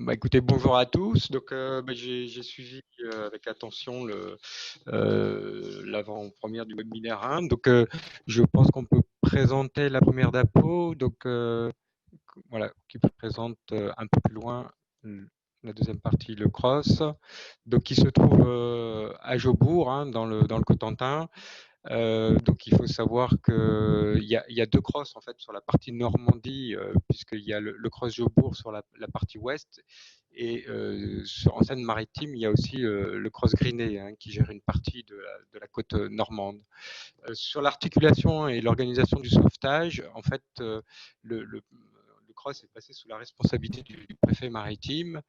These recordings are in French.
Écoutez, bonjour à tous. Donc, j'ai suivi avec attention l'avant-première du webinaire 1. Donc, je pense qu'on peut présenter la première d'apo. Donc, voilà, qui présente un peu plus loin la deuxième partie, le cross. Donc, qui se trouve à Jaubourg, hein, dans le Cotentin. Donc il faut savoir qu'il y a deux crosses en fait sur la partie Normandie, puisqu'il y a le cross Jaubourg sur la partie ouest, et en Seine-Maritime il y a aussi le cross Grinet, hein, qui gère une partie de la côte normande. Sur l'articulation et l'organisation du sauvetage, en fait, le cross est passé sous la responsabilité du préfet maritime.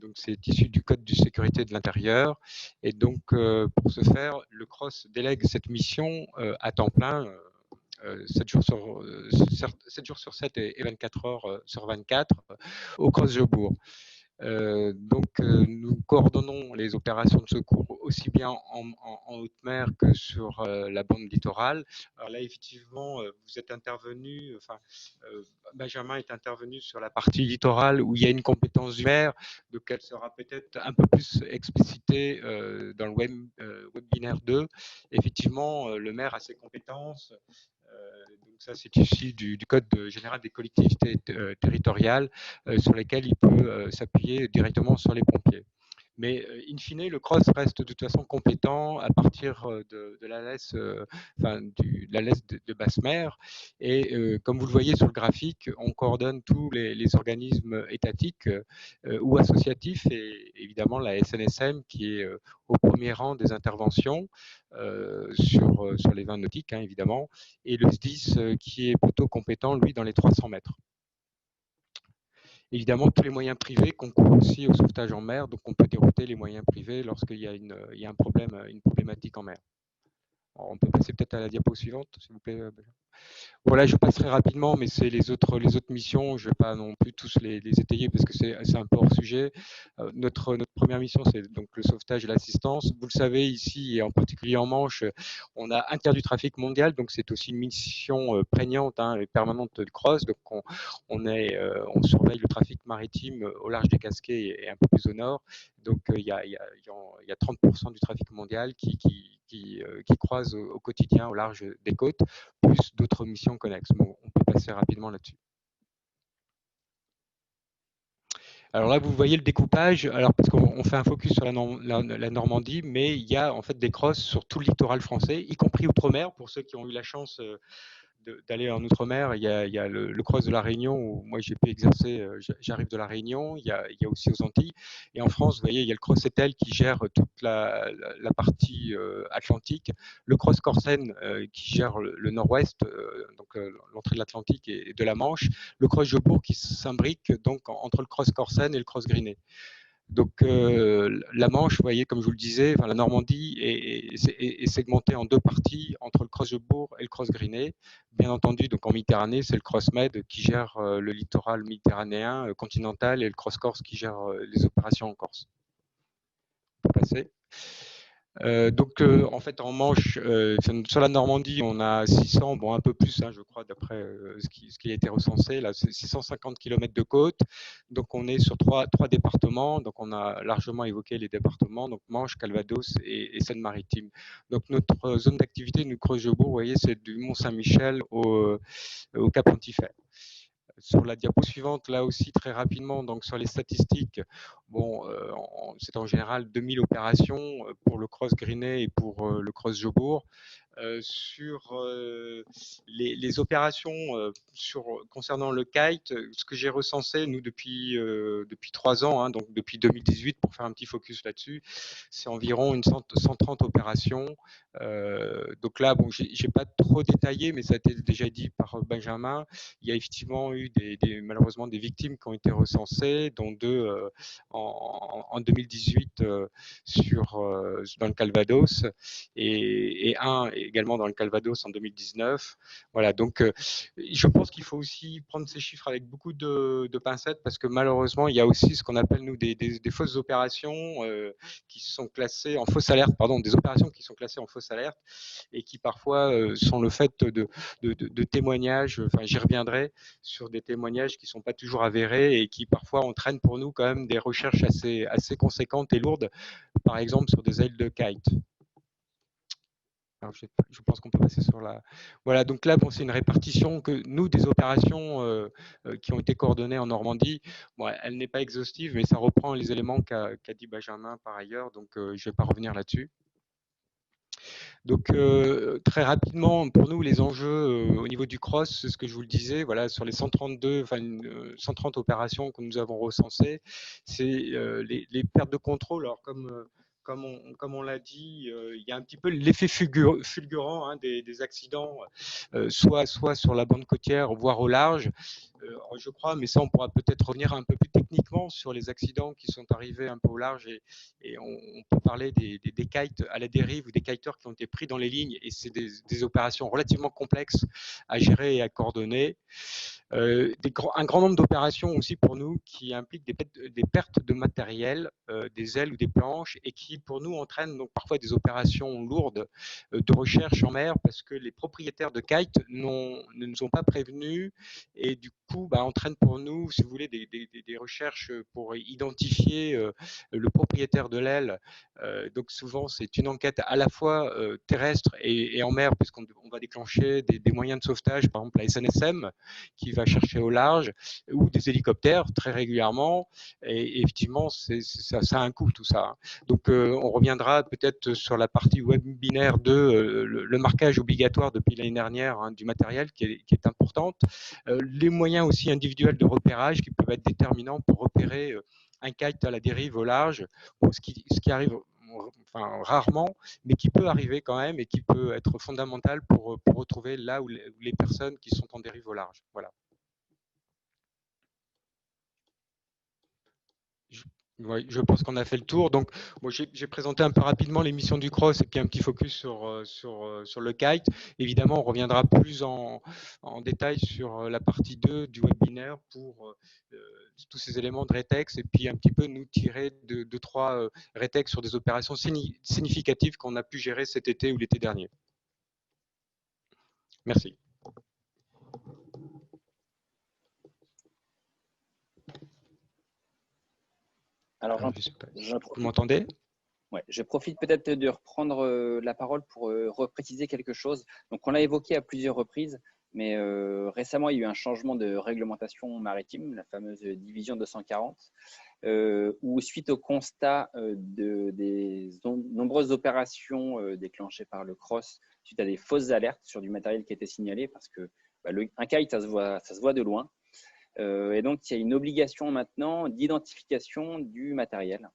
Donc c'est issu du Code de sécurité de l'intérieur, et donc pour ce faire, le CROSS délègue cette mission à temps plein, 7 jours sur 7 et 24 heures sur 24 au CROSS Jaubourg. Donc, nous coordonnons les opérations de secours aussi bien en haute mer que sur la bande littorale. Alors là, effectivement, vous êtes intervenu, Benjamin est intervenu sur la partie littorale où il y a une compétence du maire, donc elle sera peut-être un peu plus explicitée dans le webinaire 2. Effectivement, le maire a ses compétences. Donc ça, c'est issu du Code général des collectivités territoriales, sur lesquels il peut s'appuyer directement sur les pompiers. Mais in fine, le CROSS reste de toute façon compétent à partir de la laisse, la laisse de basse mer. Et comme vous le voyez sur le graphique, on coordonne tous les organismes étatiques ou associatifs, et évidemment la SNSM qui est au premier rang des interventions sur les vins nautiques, hein, évidemment, et le SDIS qui est plutôt compétent, lui, dans les 300 mètres. Évidemment, tous les moyens privés concourent aussi au sauvetage en mer, donc on peut dérouter les moyens privés lorsqu'il y a un problème, une problématique en mer. Alors, on peut passer peut-être à la diapo suivante, s'il vous plaît, Benjamin. Voilà, je passerai rapidement, mais c'est les autres missions. Je ne vais pas non plus tous les étayer parce que c'est un peu hors sujet. Notre première mission, c'est donc le sauvetage et l'assistance. Vous le savez, ici, et en particulier en Manche, on a un tiers du trafic mondial, donc c'est aussi une mission prégnante, hein, et permanente de CROSS. Donc on surveille le trafic maritime au large des Casquets et un peu plus au nord. Donc il y a 30% du trafic mondial qui croise au quotidien au large des côtes, plus d'autres missions connexes. Bon, on peut passer rapidement là-dessus. Alors là, vous voyez le découpage, alors parce qu'on fait un focus sur la Normandie, mais il y a en fait des crosses sur tout le littoral français, y compris outre-mer, pour ceux qui ont eu la chance d'aller en Outre-mer. Il y a le cross de la Réunion où moi j'ai pu exercer, j'arrive de la Réunion, il y a aussi aux Antilles. Et en France, vous voyez, il y a le cross Etel qui gère toute la partie atlantique, le cross Corsen qui gère le nord-ouest, donc l'entrée de l'Atlantique et de la Manche, le cross Jaubourg qui s'imbrique donc entre le cross Corsen et le cross Grinet. Donc la Manche, vous voyez, comme je vous le disais, la Normandie est segmentée en deux parties entre le Cross Jaubourg et le Cross Grinet. Bien entendu, donc en Méditerranée, c'est le Cross Med qui gère le littoral méditerranéen continental, et le Cross Corse qui gère les opérations en Corse. On peut passer. Donc en fait en Manche, sur la Normandie, on a 600, bon un peu plus, hein, je crois, d'après ce qui a été recensé, là, c'est 650 km de côte. Donc on est sur trois départements, donc on a largement évoqué les départements, donc Manche, Calvados et Seine-Maritime. Donc notre zone d'activité, nous, Creuse-Jaubourg, vous voyez, c'est du Mont-Saint-Michel au Cap Antifère. Sur la diapo suivante, là aussi très rapidement, donc sur les statistiques, bon, c'est en général 2000 opérations pour le cross Grinet et pour le cross Jaubourg. Sur les opérations concernant le kite, ce que j'ai recensé, nous, depuis 3 ans, hein, donc depuis 2018, pour faire un petit focus là-dessus, c'est environ 130 opérations. Donc là, bon, j'ai pas trop détaillé, mais ça a été déjà dit par Benjamin. Il y a effectivement eu malheureusement des victimes qui ont été recensées, dont 2 en 2018 dans le Calvados, et également dans le Calvados en 2019. Voilà, donc je pense qu'il faut aussi prendre ces chiffres avec beaucoup de pincettes parce que malheureusement, il y a aussi ce qu'on appelle, nous, des fausses opérations qui sont classées en fausse alerte, pardon, des opérations qui sont classées en fausse alerte et qui parfois sont le fait de témoignages, enfin j'y reviendrai, sur des témoignages qui ne sont pas toujours avérés et qui parfois entraînent pour nous quand même des recherches assez conséquentes et lourdes, par exemple sur des ailes de kite. Alors, je pense qu'on peut passer sur la… Voilà, donc là, bon, c'est une répartition que nous, des opérations qui ont été coordonnées en Normandie. Bon, elle n'est pas exhaustive, mais ça reprend les éléments qu'a dit Benjamin par ailleurs, donc je ne vais pas revenir là-dessus. Donc très rapidement, pour nous, les enjeux au niveau du cross, c'est ce que je vous le disais, voilà, sur les 130 opérations que nous avons recensées, c'est les pertes de contrôle. Alors comme on l'a dit, il y a un petit peu l'effet fulgurant hein, des accidents, soit sur la bande côtière, voire au large, je crois, mais ça on pourra peut-être revenir un peu plus techniquement sur les accidents qui sont arrivés un peu au large et on peut parler des kites à la dérive ou des kiteurs qui ont été pris dans les lignes et c'est des opérations relativement complexes à gérer et à coordonner. Un grand nombre d'opérations aussi pour nous qui impliquent des pertes de matériel, des ailes ou des planches et qui pour nous entraînent donc parfois des opérations lourdes de recherche en mer parce que les propriétaires de kites ne nous ont pas prévenus et du coup entraînent pour nous, si vous voulez, des recherches pour identifier le propriétaire de l'aile. Donc souvent c'est une enquête à la fois terrestre et en mer puisqu'on va déclencher des moyens de sauvetage, par exemple la SNSM qui va chercher au large ou des hélicoptères très régulièrement et effectivement ça a un coût tout ça. Donc on reviendra peut-être sur la partie webinaire de le marquage obligatoire depuis l'année dernière hein, du matériel qui est importante. Les moyens aussi individuels de repérage qui peuvent être déterminants pour repérer un kite à la dérive au large, ce qui arrive enfin, rarement, mais qui peut arriver quand même et qui peut être fondamental pour retrouver là où les personnes qui sont en dérive au large. Voilà. Oui, je pense qu'on a fait le tour. Donc, moi, j'ai présenté un peu rapidement les missions du CROSS et puis un petit focus sur le kite. Évidemment, on reviendra plus en détail sur la partie 2 du webinaire pour tous ces éléments de rétex et puis un petit peu nous tirer de 3 rétex sur des opérations significatives qu'on a pu gérer cet été ou l'été dernier. Merci. Alors, vous m'entendez ? Ouais, je profite peut-être de reprendre la parole pour repréciser quelque chose. Donc, on l'a évoqué à plusieurs reprises, mais récemment, il y a eu un changement de réglementation maritime, la fameuse division 240, où suite au constat des nombreuses opérations déclenchées par le CROSS, suite à des fausses alertes sur du matériel qui était signalé, parce que un kite, ça se voit de loin. Et donc, il y a une obligation maintenant d'identification du matériel.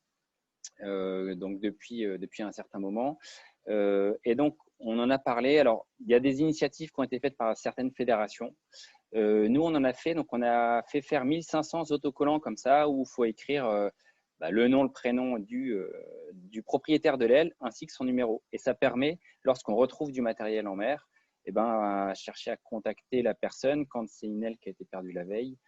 Donc depuis un certain moment. Et donc, on en a parlé. Alors, il y a des initiatives qui ont été faites par certaines fédérations. Nous, on en a fait. Donc, on a fait faire 1500 autocollants comme ça où il faut écrire le nom, le prénom du propriétaire de l'aile ainsi que son numéro. Et ça permet, lorsqu'on retrouve du matériel en mer, à chercher à contacter la personne quand c'est une aile qui a été perdue la veille.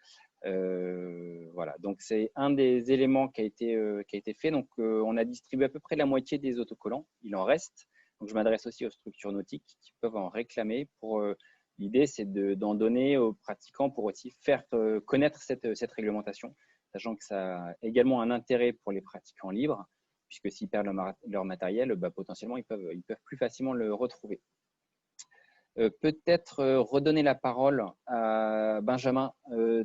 Voilà, donc c'est un des éléments qui a été fait. Donc, on a distribué à peu près la moitié des autocollants. Il en reste. Donc, je m'adresse aussi aux structures nautiques qui peuvent en réclamer. L'idée, c'est d'en donner aux pratiquants pour aussi faire connaître cette réglementation, sachant que ça a également un intérêt pour les pratiquants libres, puisque s'ils perdent leur matériel, potentiellement, ils peuvent plus facilement le retrouver. Peut-être redonner la parole à Benjamin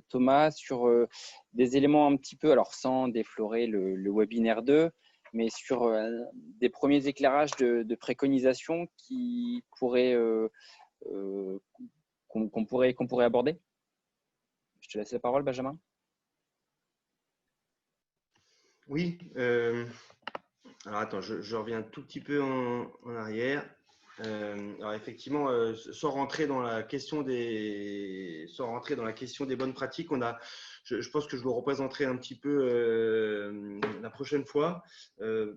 Thomas sur des éléments un petit peu, alors sans déflorer le webinaire 2, mais sur des premiers éclairages de préconisation qu'on pourrait aborder. Je te laisse la parole, Benjamin. Oui. Alors attends, je reviens un tout petit peu en arrière. Alors effectivement, sans rentrer dans la question des bonnes pratiques, je pense que je vous représenterai un petit peu la prochaine fois.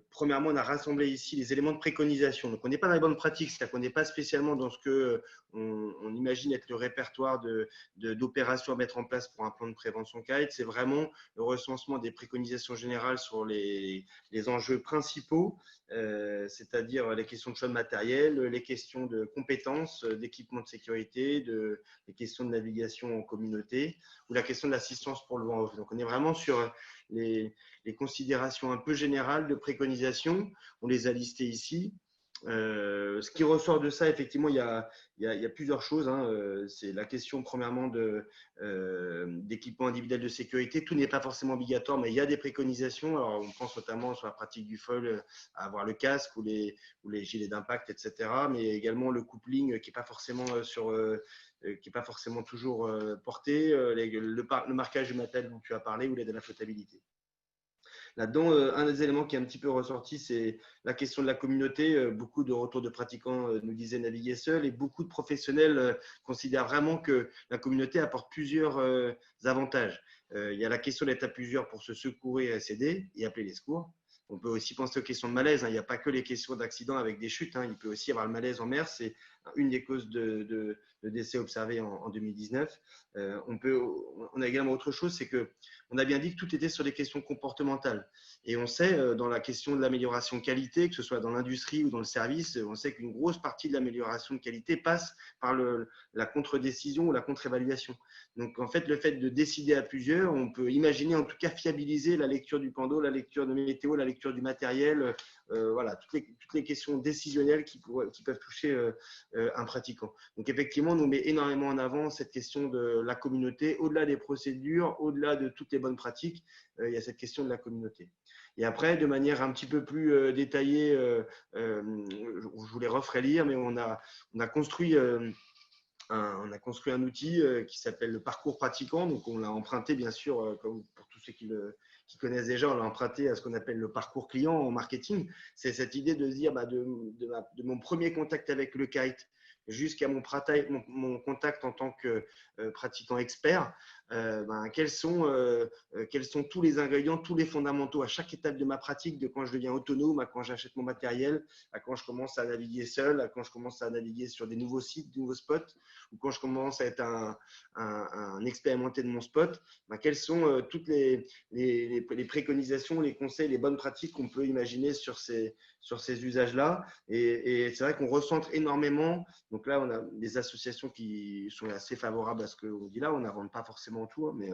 Premièrement, on a rassemblé ici les éléments de préconisation. Donc, on n'est pas dans les bonnes pratiques, c'est-à-dire qu'on n'est pas spécialement dans ce que on imagine être le répertoire d'opérations à mettre en place pour un plan de prévention kite. C'est vraiment le recensement des préconisations générales sur les enjeux principaux, c'est-à-dire les questions de choix de matériel, les questions de compétences, d'équipement de sécurité, les questions de navigation en communauté ou la question de l'assistance pour le vent off. Donc, on est vraiment sur les considérations un peu générales de préconisation. On les a listées ici. Ce qui ressort de ça, effectivement, il y a plusieurs choses. C'est la question, premièrement, d'équipement individuel de sécurité. Tout n'est pas forcément obligatoire, mais il y a des préconisations. Alors, on pense notamment sur la pratique du foil à avoir le casque ou les gilets d'impact, etc. Mais également le coupling qui n'est pas forcément qui n'est pas forcément toujours porté, le marquage du matériel dont tu as parlé ou l'aide à la flottabilité. Là-dedans, un des éléments qui est un petit peu ressorti, c'est la question de la communauté. Beaucoup de retours de pratiquants nous disaient naviguer seul et beaucoup de professionnels considèrent vraiment que la communauté apporte plusieurs avantages. Il y a la question d'être à plusieurs pour se secourir et s'aider et appeler les secours. On peut aussi penser aux questions de malaise. Il n'y a pas que les questions d'accidents avec des chutes. Il peut aussi y avoir le malaise en mer. C'est une des causes de décès observés en 2019. On a également autre chose, c'est qu'on a bien dit que tout était sur des questions comportementales. Et on sait, dans la question de l'amélioration de qualité, que ce soit dans l'industrie ou dans le service, on sait qu'une grosse partie de l'amélioration de qualité passe par la contre-décision ou la contre-évaluation. Donc, en fait, le fait de décider à plusieurs, on peut imaginer, en tout cas, fiabiliser la lecture du pando, la lecture de météo, la lecture du matériel, voilà, toutes les questions décisionnelles qui peuvent toucher un pratiquant. Donc, effectivement, on nous met énormément en avant cette question de la communauté. Au-delà des procédures, au-delà de toutes les bonnes pratiques, il y a cette question de la communauté. Et après, de manière un petit peu plus détaillée, je vous les referai lire, mais on a construit un outil qui s'appelle le parcours pratiquant. Donc, on l'a emprunté, bien sûr, comme pour tous ceux qui connaissent déjà, on l'a emprunté à ce qu'on appelle le parcours client en marketing. C'est cette idée de se dire de mon premier contact avec le kite jusqu'à mon contact en tant que pratiquant expert, quels sont tous les ingrédients, tous les fondamentaux à chaque étape de ma pratique, de quand je deviens autonome, à quand j'achète mon matériel, à quand je commence à naviguer seul, à quand je commence à naviguer sur des nouveaux sites, de nouveaux spots, ou quand je commence à être un expérimenté de mon spot, quelles sont toutes les préconisations, les conseils, les bonnes pratiques qu'on peut imaginer sur ces usages-là. Et c'est vrai qu'on recentre énormément. Donc là, on a des associations qui sont assez favorables à ce qu'on dit là. On n'invente pas forcément tout, mais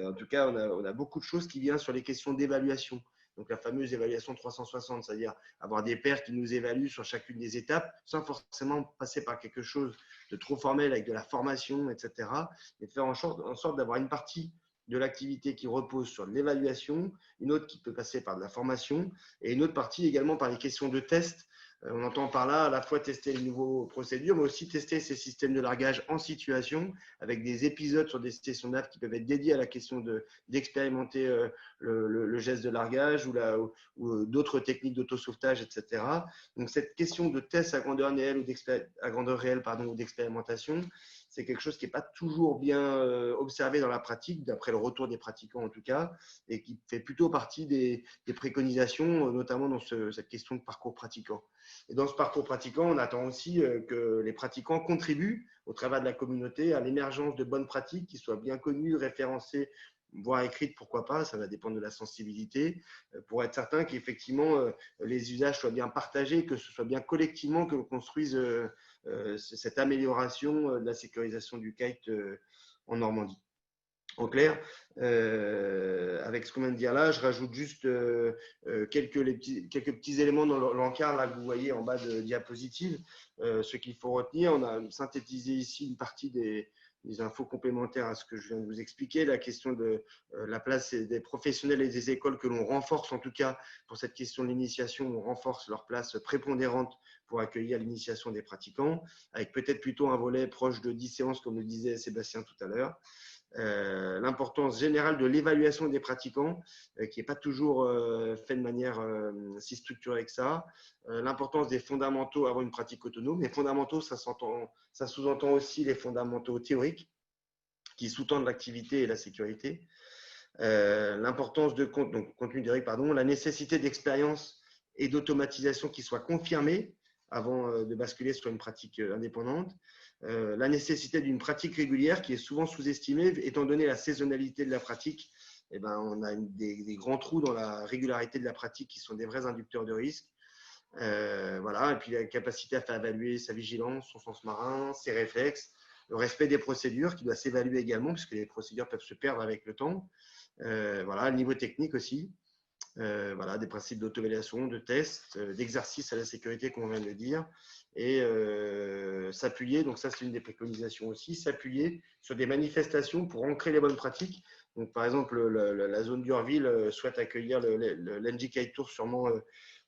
en tout cas, on a beaucoup de choses qui viennent sur les questions d'évaluation. Donc la fameuse évaluation 360, c'est-à-dire avoir des pairs qui nous évaluent sur chacune des étapes sans forcément passer par quelque chose de trop formel avec de la formation, etc. Et de faire en sorte d'avoir une partie de l'activité qui repose sur l'évaluation, une autre qui peut passer par de la formation et une autre partie également par les questions de test. On entend par là à la fois tester les nouveaux procédures, mais aussi tester ces systèmes de largage en situation avec des épisodes sur des stations nav qui peuvent être dédiés à la question d'expérimenter le geste de largage ou d'autres techniques d'autosauvetage, etc. Donc, cette question de test à grandeur réelle ou d'expérimentation, c'est quelque chose qui n'est pas toujours bien observé dans la pratique, d'après le retour des pratiquants en tout cas, et qui fait plutôt partie des préconisations, notamment dans cette question de parcours pratiquant. Et dans ce parcours pratiquant, on attend aussi que les pratiquants contribuent au travers de la communauté à l'émergence de bonnes pratiques qui soient bien connues, référencées, voire écrites, pourquoi pas, ça va dépendre de la sensibilité, pour être certain qu'effectivement les usages soient bien partagés, que ce soit bien collectivement que l'on construise cette amélioration de la sécurisation du kite en Normandie. En clair, avec ce qu'on vient de dire là, je rajoute juste quelques petits éléments dans l'encart là que vous voyez en bas de diapositive. Ce qu'il faut retenir, on a synthétisé ici une partie des infos complémentaires à ce que je viens de vous expliquer, la question de la place des professionnels et des écoles que l'on renforce, en tout cas pour cette question de l'initiation, on renforce leur place prépondérante pour accueillir l'initiation des pratiquants, avec peut-être plutôt un volet proche de 10 séances, comme le disait Sébastien tout à l'heure. L'importance générale de l'évaluation des pratiquants, qui n'est pas toujours fait de manière si structurée que ça. L'importance des fondamentaux avant une pratique autonome. Les fondamentaux, ça sous-entend aussi les fondamentaux théoriques qui sous-tendent l'activité et la sécurité. l'importance de donc, contenu direct, pardon, la nécessité d'expérience et d'automatisation qui soit confirmée avant de basculer sur une pratique indépendante, la nécessité d'une pratique régulière qui est souvent sous-estimée étant donné la saisonnalité de la pratique. Eh ben, on a des grands trous dans la régularité de la pratique qui sont des vrais inducteurs de risque. Voilà. Et puis la capacité à faire évaluer sa vigilance, son sens marin, ses réflexes, le respect des procédures qui doit s'évaluer également puisque les procédures peuvent se perdre avec le temps. Voilà, le niveau technique aussi. Voilà, des principes d'auto-évaluation, de tests, d'exercice à la sécurité, comme on vient de le dire, et s'appuyer, donc ça c'est une des préconisations aussi, s'appuyer sur des manifestations pour ancrer les bonnes pratiques. Donc par exemple, la zone d'Urville souhaite accueillir l'NGK Tour sûrement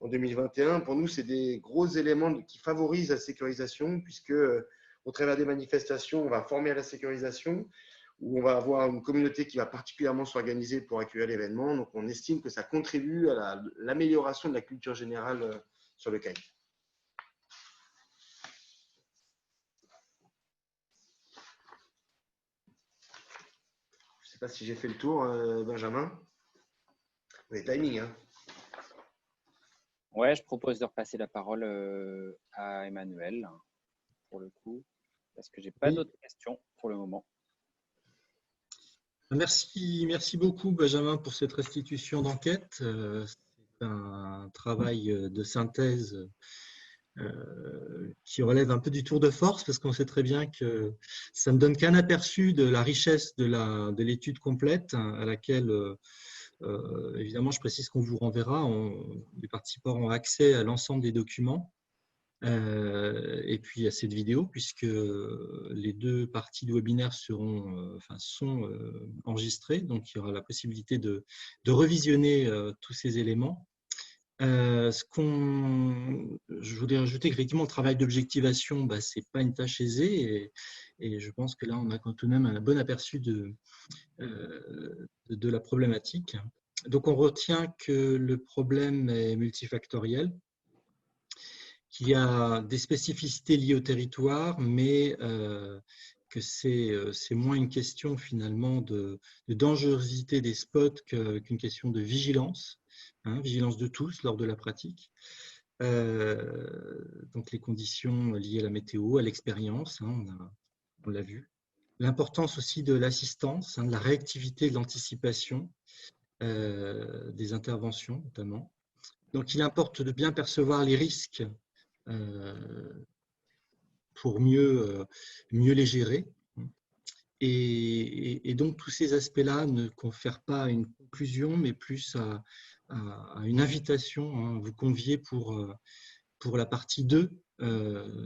en 2021. Pour nous, c'est des gros éléments qui favorisent la sécurisation, puisque au travers des manifestations, on va former à la sécurisation, où on va avoir une communauté qui va particulièrement s'organiser pour accueillir l'événement. Donc, on estime que ça contribue à l'amélioration de la culture générale sur le CAI. Je ne sais pas si j'ai fait le tour, Benjamin. Les timings, hein. Ouais, je propose de repasser la parole à Emmanuel, pour le coup, parce que je n'ai pas d'autres questions pour le moment. Merci beaucoup, Benjamin, pour cette restitution d'enquête. C'est un travail de synthèse qui relève un peu du tour de force, parce qu'on sait très bien que ça ne donne qu'un aperçu de la richesse de l'étude complète, à laquelle, évidemment, je précise qu'on vous renverra. Les participants ont accès à l'ensemble des documents. Et puis à cette vidéo, puisque les deux parties du webinaire sont enregistrées, donc il y aura la possibilité de revisionner tous ces éléments. Je voulais rajouter qu'effectivement le travail d'objectivation, c'est pas une tâche aisée, et je pense que là on a tout de même un bon aperçu de la problématique. Donc on retient que le problème est multifactoriel, qu'il y a des spécificités liées au territoire, mais que c'est moins une question finalement de dangerosité des spots qu'une question de vigilance, vigilance de tous lors de la pratique. Donc les conditions liées à la météo, à l'expérience, on l'a vu. L'importance aussi de l'assistance, de la réactivité, de l'anticipation des interventions notamment. Donc il importe de bien percevoir les risques pour mieux les gérer. Et donc, tous ces aspects-là ne confèrent pas à une conclusion, mais plus à une invitation, à vous convier pour la partie 2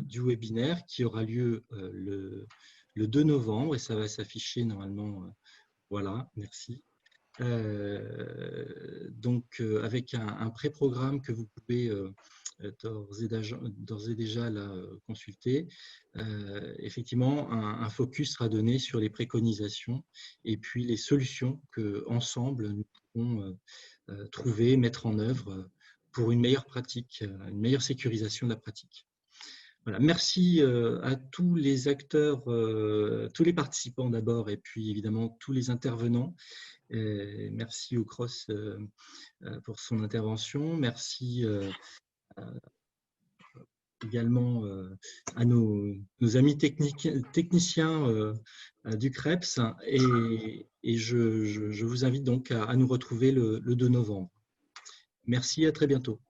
du webinaire qui aura lieu le 2 novembre, et ça va s'afficher normalement. Voilà, merci. Donc, avec un pré-programme que vous pouvez d'ores et déjà là, consulter. Effectivement, un focus sera donné sur les préconisations et puis les solutions qu'ensemble nous pourrons trouver, mettre en œuvre pour une meilleure pratique, une meilleure sécurisation de la pratique. Voilà. Merci à tous les acteurs, tous les participants d'abord, et puis évidemment tous les intervenants. Merci au CROSS pour son intervention. Merci également à nos amis techniciens du CREPS, et je vous invite donc à nous retrouver le 2 novembre. Merci, à très bientôt.